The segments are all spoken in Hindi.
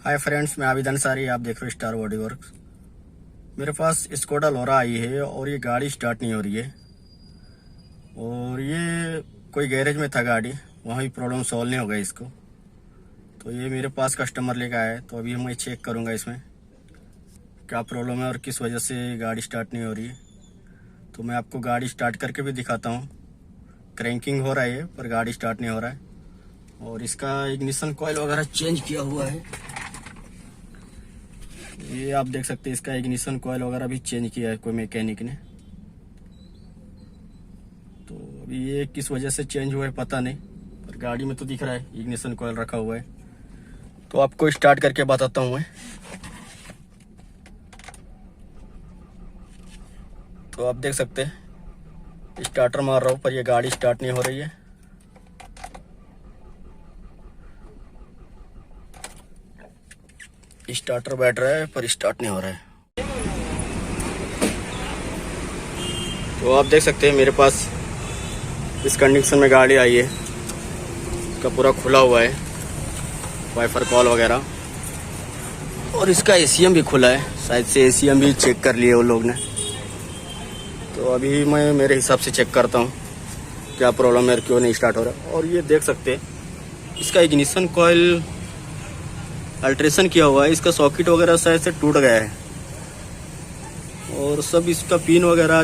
हाय फ्रेंड्स, मैं आबिद अंसारी। आप देख रहे हो स्टार बॉडी वर्क्स। मेरे पास स्कोडा लोरा आई है और ये गाड़ी स्टार्ट नहीं हो रही है। और ये कोई गैरेज में था गाड़ी, वहाँ भी प्रॉब्लम सॉल्व नहीं हो गई इसको। तो ये मेरे पास कस्टमर लेकर आया है, तो अभी मैं चेक करूँगा इसमें क्या प्रॉब्लम है और किस वजह से गाड़ी स्टार्ट नहीं हो रही है। तो मैं आपको गाड़ी स्टार्ट करके भी दिखाता हूँ। क्रैंकिंग हो रहा है पर गाड़ी स्टार्ट नहीं हो रहा है। और इसका इग्निशन कॉइल वगैरह चेंज किया हुआ है, ये आप देख सकते हैं। इसका इग्निशन कॉइल वगैरह भी चेंज किया है कोई मैकेनिक ने। तो अभी ये किस वजह से चेंज हुआ है पता नहीं, पर गाड़ी में तो दिख रहा है इग्निशन कॉइल रखा हुआ है। तो आपको स्टार्ट करके बताता हूँ मैं। तो आप देख सकते हैं स्टार्टर मार रहा हूँ पर ये गाड़ी स्टार्ट नहीं हो रही है। स्टार्टर बैठ रहा है पर स्टार्ट नहीं हो रहा है। तो आप देख सकते हैं मेरे पास इस कंडीशन में गाड़ी आई है। इसका पूरा खुला हुआ है, वाइपर कॉल वगैरह, और इसका एसीएम भी खुला है। शायद से एसीएम भी चेक कर लिए वो लोग ने। तो अभी मैं मेरे हिसाब से चेक करता हूँ क्या प्रॉब्लम है, क्यों नहीं स्टार्ट हो रहा। और ये देख सकते हैं इसका इग्निशन कॉइल अल्ट्रेशन किया हुआ है। इसका सॉकेट वगैरह शायद से टूट गया है और सब इसका पिन वगैरह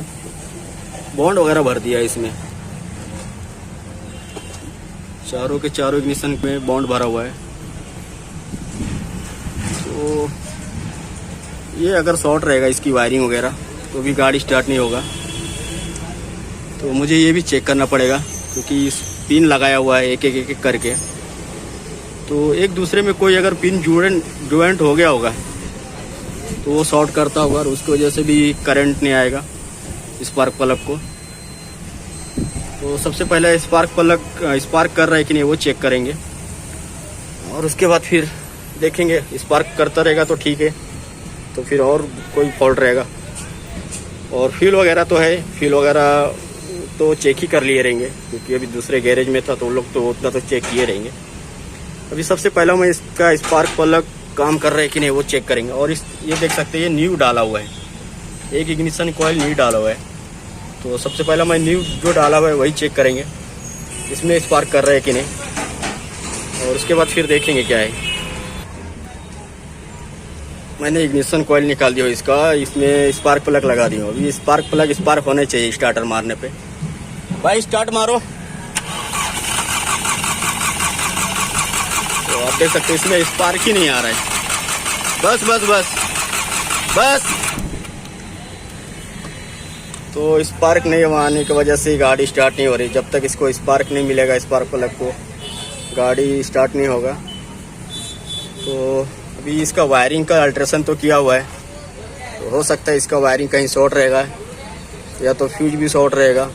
बॉन्ड वगैरह भर दिया है इसमें। चारों के चारों इग्निशन में बॉन्ड भरा हुआ है। तो ये अगर शॉर्ट रहेगा इसकी वायरिंग वगैरह तो भी गाड़ी स्टार्ट नहीं होगा। तो मुझे ये भी चेक करना पड़ेगा क्योंकि इस पिन लगाया हुआ है एक एक करके। तो एक दूसरे में कोई अगर पिन ज्वाइंट हो गया होगा तो वो शॉर्ट करता होगा और उसकी वजह से भी करंट नहीं आएगा स्पार्क प्लग को। तो सबसे पहले स्पार्क प्लग स्पार्क कर रहा है कि नहीं वो चेक करेंगे, और उसके बाद फिर देखेंगे स्पार्क करता रहेगा तो ठीक है, तो फिर और कोई फॉल्ट रहेगा। और फ्यूल वगैरह तो है, फ्यूल वगैरह तो चेक ही कर लिए रहेंगे क्योंकि अभी दूसरे गैरेज में था तो वो लोग तो उतना तो चेक किए रहेंगे। अभी सबसे पहला मैं इसका स्पार्क प्लग काम कर रहा है कि नहीं वो चेक करेंगे। और ये देख सकते हैं ये न्यू डाला हुआ है, एक इग्निशन कॉइल न्यू डाला हुआ है। तो सबसे पहला मैं न्यू जो डाला हुआ है वही चेक करेंगे इसमें स्पार्क कर रहा है कि नहीं, और उसके बाद फिर देखेंगे क्या है। मैंने इग्निशन कॉइल निकाल दिया इसका, इसमें स्पार्क प्लग लगा दिया। अभी स्पार्क प्लग स्पार्क होने चाहिए स्टार्टर मारने पे। भाई स्टार्ट मारो। तो आप देख सकते हैं इसमें स्पार्क ही नहीं आ रहा है। बस बस बस बस। तो स्पार्क नहीं आने की वजह से गाड़ी स्टार्ट नहीं हो रही। जब तक इसको स्पार्क नहीं मिलेगा स्पार्क प्लग को, गाड़ी स्टार्ट नहीं होगा। तो अभी इसका वायरिंग का अल्ट्रेशन तो किया हुआ है, तो हो सकता है इसका वायरिंग कहीं शॉर्ट रहेगा या तो फ्यूज भी शॉर्ट रहेगा।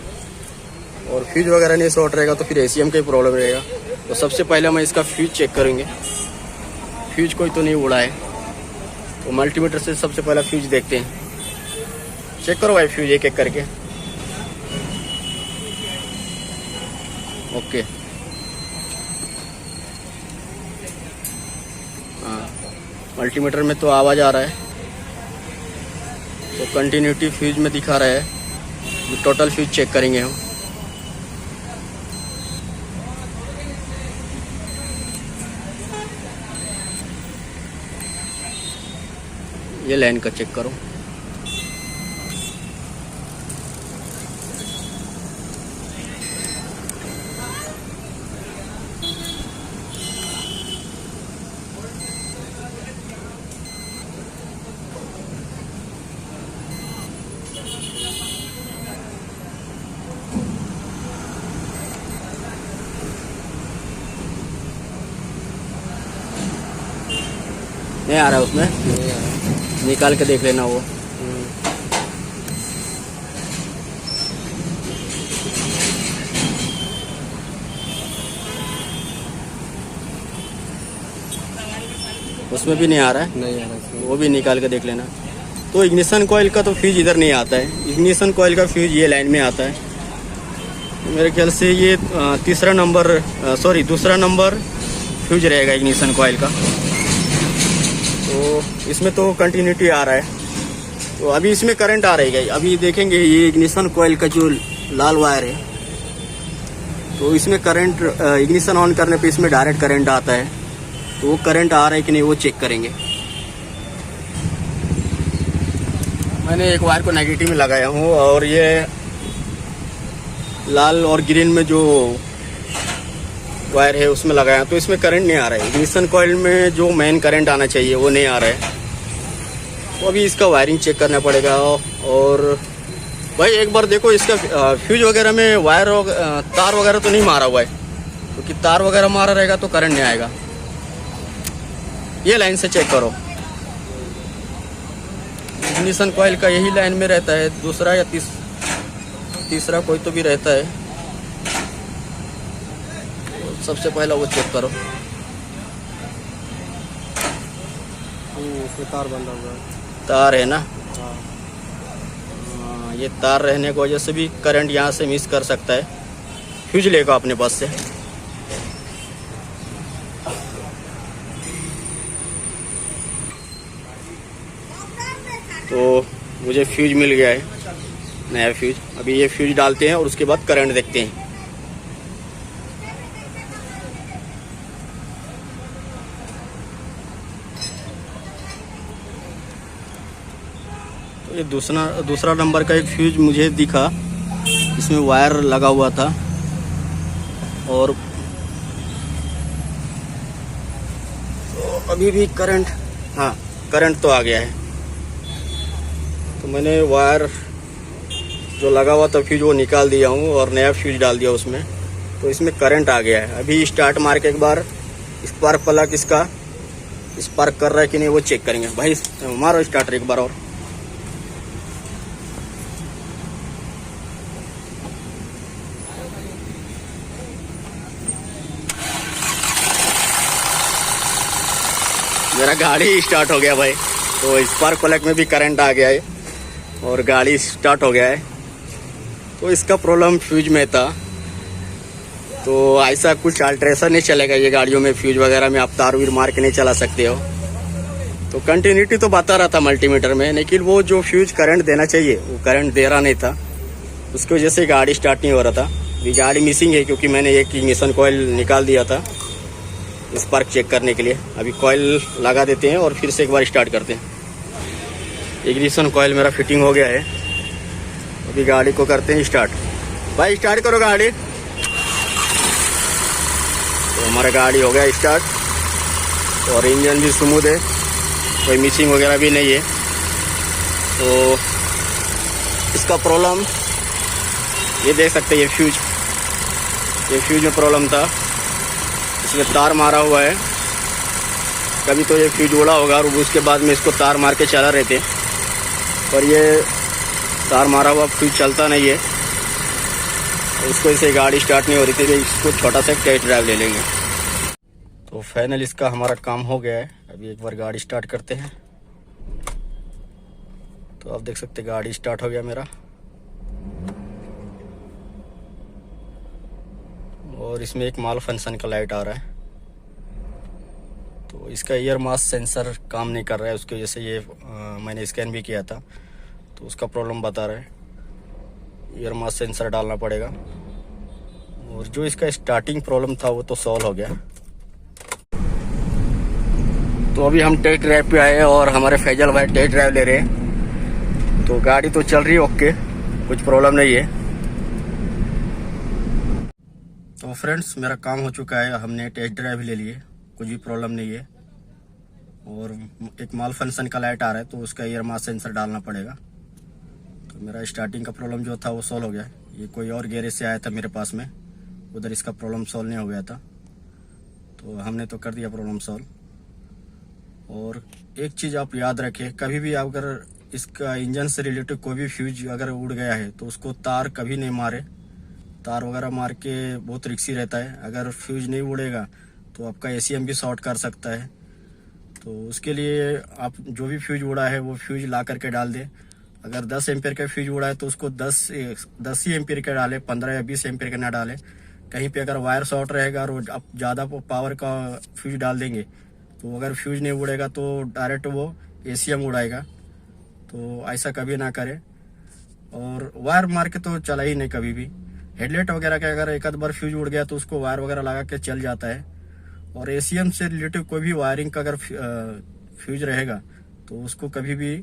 और फ्यूज वगैरह नहीं शॉर्ट रहेगा तो फिर एसीएम का ही प्रॉब्लम रहेगा। तो सबसे पहले मैं इसका फ्यूज चेक करेंगे, फ्यूज कोई तो नहीं उड़ा है। तो मल्टीमीटर से सबसे पहला फ्यूज देखते हैं। चेक करो भाई फ्यूज एक एक करके। ओके, हाँ मल्टीमीटर में तो आवाज़ आ रहा है। तो कंटिन्यूटी फ्यूज में दिखा रहा है। टोटल फ्यूज चेक करेंगे हम। ये लाइन का चेक करो। नहीं आ रहा है उसमें, नहीं आ रहा। निकाल के देख लेना वो। उसमें भी नहीं आ रहा है, नहीं आ रहा है, वो भी निकाल के देख लेना। तो इग्निशन कॉइल का तो फ्यूज इधर नहीं आता है। इग्निशन कॉइल का फ्यूज ये लाइन में आता है। मेरे ख्याल से ये दूसरा नंबर फ्यूज रहेगा इग्निशन कॉइल का। तो इसमें तो कंटिन्यूटी आ रहा है, तो अभी इसमें करंट आ रही है। अभी देखेंगे ये इग्निशन कॉइल का जो लाल वायर है, तो इसमें करंट इग्निशन ऑन करने पे इसमें डायरेक्ट करंट आता है, तो वो करंट आ रहा है कि नहीं वो चेक करेंगे। मैंने एक वायर को नेगेटिव में लगाया हूँ और ये लाल और ग्रीन में जो वायर है उसमें लगाया, तो इसमें करंट नहीं आ रहा है। इग्निशन कॉइल में जो मेन करंट आना चाहिए वो नहीं आ रहा है, तो अभी इसका वायरिंग चेक करना पड़ेगा। और भाई एक बार देखो इसका फ्यूज वगैरह में वायर तार वगैरह तो नहीं मारा हुआ है, क्योंकि तार वगैरह मारा रहेगा तो करंट नहीं आएगा। ये लाइन से चेक करो, इग्निशन कॉइल का यही लाइन में रहता है, दूसरा या तीसरा कोई तो भी रहता है। तो सबसे पहला वो चेक करो। इसमें तार बंधा हुआ है, तार है ना, हाँ। ये तार रहने की वजह से भी करंट यहाँ से मिस कर सकता है। फ्यूज लेगा अपने पास से। तो मुझे फ्यूज मिल गया है, नया फ्यूज। अभी ये फ्यूज डालते हैं और उसके बाद करंट देखते हैं। तो ये दूसरा नंबर का एक फ्यूज मुझे दिखा, इसमें वायर लगा हुआ था और तो अभी भी करंट, हाँ करंट तो आ गया है। तो मैंने वायर जो लगा हुआ था फ्यूज वो निकाल दिया हूँ और नया फ्यूज डाल दिया उसमें, तो इसमें करंट आ गया है। अभी स्टार्ट मार के एक बार स्पार्क प्लग इसका स्पार्क कर रहा है कि नहीं वो चेक करेंगे। भाई मारो स्टार्टर एक बार और। मेरा गाड़ी स्टार्ट हो गया भाई, तो स्पार्क प्लग में भी करंट आ गया है और गाड़ी स्टार्ट हो गया है। तो इसका प्रॉब्लम फ्यूज में था, तो ऐसा कुछ अल्ट्रेशन नहीं चलेगा ये गाड़ियों में। फ्यूज वगैरह में आप तार वीर मार के नहीं चला सकते हो। तो कंटिन्यूटी तो बता रहा था मल्टीमीटर में, लेकिन वो जो फ्यूज करंट देना चाहिए वो करंट दे रहा नहीं था, उसकी वजह से गाड़ी स्टार्ट नहीं हो रहा था। ये गाड़ी मिसिंग है क्योंकि मैंने एक इग्निशन कॉइल निकाल दिया था स्पार्क चेक करने के लिए। अभी कॉइल लगा देते हैं और फिर से एक बार स्टार्ट करते हैं। इग्निशन कॉइल मेरा फिटिंग हो गया है, अभी गाड़ी को करते हैं स्टार्ट। भाई स्टार्ट करो गाड़ी। तो हमारा गाड़ी हो गया स्टार्ट और इंजन भी स्मूथ है, कोई मिसिंग वगैरह भी नहीं है। तो इसका प्रॉब्लम ये देख सकते हैं, ये फ्यूज में प्रॉब्लम था, इसमें तार मारा हुआ है। कभी तो ये फ्यूज उड़ा होगा और उसके बाद में इसको तार मार के चला रहे थे, पर ये तार मारा हुआ फ्यूज चलता नहीं है, उसको इसे गाड़ी स्टार्ट नहीं हो रही थी। तो इसको छोटा सा टेस्ट ड्राइव ले लेंगे। तो फाइनल इसका हमारा काम हो गया है। अभी एक बार गाड़ी स्टार्ट करते हैं। तो आप देख सकते गाड़ी स्टार्ट हो गया मेरा, और इसमें एक माल फंक्शन का लाइट आ रहा है। तो इसका ईयर मास सेंसर काम नहीं कर रहा है, उसकी वजह से ये मैंने स्कैन भी किया था तो उसका प्रॉब्लम बता रहा है। ईयर मास सेंसर डालना पड़ेगा। और जो इसका स्टार्टिंग प्रॉब्लम था वो तो सॉल्व हो गया। तो अभी हम टेस्ट ड्राइव पे आए और हमारे फैजल भाई टेस्ट ड्राइव ले रहे हैं। तो गाड़ी तो चल रही है ओके, कुछ प्रॉब्लम नहीं है। तो फ्रेंड्स मेरा काम हो चुका है, हमने टेस्ट ड्राइव ले लिए, कुछ भी प्रॉब्लम नहीं है। और एक माल फंक्शन का लाइट आ रहा है तो उसका ईयर मास सेंसर डालना पड़ेगा। तो मेरा स्टार्टिंग का प्रॉब्लम जो था वो सॉल्व हो गया। ये कोई और गैरेज से आया था मेरे पास में, उधर इसका प्रॉब्लम सॉल्व नहीं हो गया था, तो हमने तो कर दिया प्रॉब्लम सॉल्व। और एक चीज़ आप याद रखें, कभी भी अगर इसका इंजन से रिलेटेड कोई भी फ्यूज अगर उड़ गया है तो उसको तार कभी नहीं मारे। तार वगैरह मार के बहुत रिक्सी रहता है। अगर फ्यूज नहीं उड़ेगा तो आपका एसीएम भी शॉर्ट कर सकता है। तो उसके लिए आप जो भी फ्यूज उड़ा है वो फ्यूज ला करके डाल दें। अगर 10 एम्पियर का फ्यूज उड़ा है तो उसको 10 ही एम्पियर का डालें, 15 या 20 एम्पियर का ना डालें। कहीं पे अगर वायर शॉर्ट रहेगा और आप ज़्यादा पावर का फ्यूज डाल देंगे तो अगर फ्यूज नहीं उड़ेगा तो डायरेक्ट वो एसीएम उड़ाएगा। तो ऐसा कभी ना करे। और वायर मार के तो चला ही नहीं कभी भी। हेडलाइट वगैरह का अगर एक आध बार फ्यूज उड़ गया तो उसको वायर वगैरह लगा के चल जाता है। और एसीएम से रिलेटिव कोई भी वायरिंग का अगर फ्यूज रहेगा तो उसको कभी भी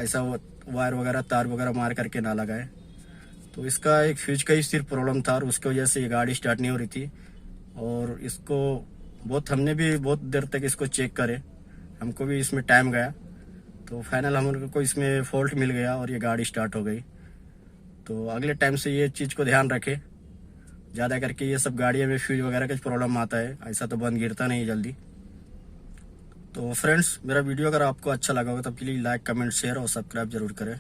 ऐसा वायर वगैरह तार वगैरह मार करके ना लगाए। तो इसका एक फ्यूज का ही सिर्फ प्रॉब्लम था और उसकी वजह से ये गाड़ी स्टार्ट नहीं हो रही थी। और इसको हमने भी बहुत देर तक इसको चेक करे, हमको भी इसमें टाइम गया। तो फाइनल हमको इसमें फॉल्ट मिल गया और ये गाड़ी स्टार्ट हो गई। तो अगले टाइम से ये चीज़ को ध्यान रखे, ज़्यादा करके ये सब गाड़ियों में फ्यूज वगैरह का प्रॉब्लम आता है, ऐसा तो बंद गिरता नहीं जल्दी। तो फ्रेंड्स, मेरा वीडियो अगर आपको अच्छा लगा होगा तो प्लीज़ लाइक, कमेंट, शेयर और सब्सक्राइब जरूर करें।